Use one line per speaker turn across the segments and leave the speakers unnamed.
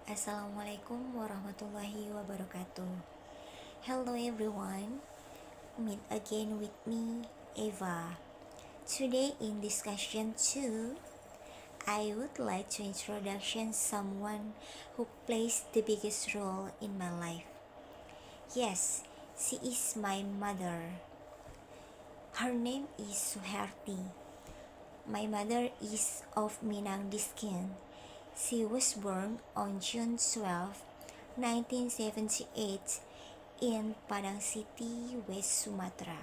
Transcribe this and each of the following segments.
Assalamualaikum warahmatullahi wabarakatuh. Hello everyone, meet again with me, Eva. Today in discussion 2, I would like to introduce someone who plays the biggest role in my life. Yes, she is my mother. Her name is Suharti. My mother is of Minang Diskin. She was born on June 12, 1978 in Padang City, West Sumatra.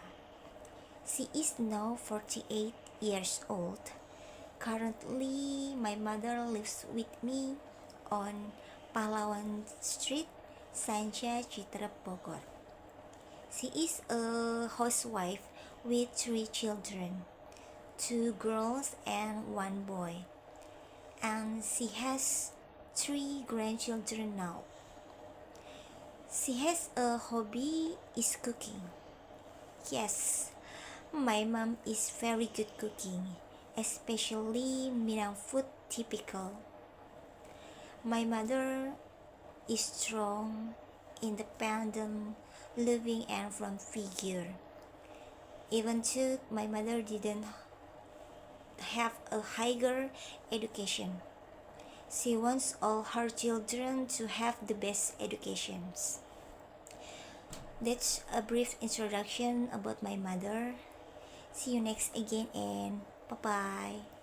She is now 48 years old. Currently, my mother lives with me on Pahlawan Street, Sanja, Citra, Bogor. She is a housewife with 3 children, 2 girls and 1 boy. And she has 3 grandchildren now. She has a hobby is cooking. Yes, my mom is very good cooking, especially Minang food typical. My mother is strong, independent, loving and firm figure. Even though my mother didn't have a higher education, she wants all her children to have the best educations. That's a brief introduction about my mother. See you next again and bye-bye.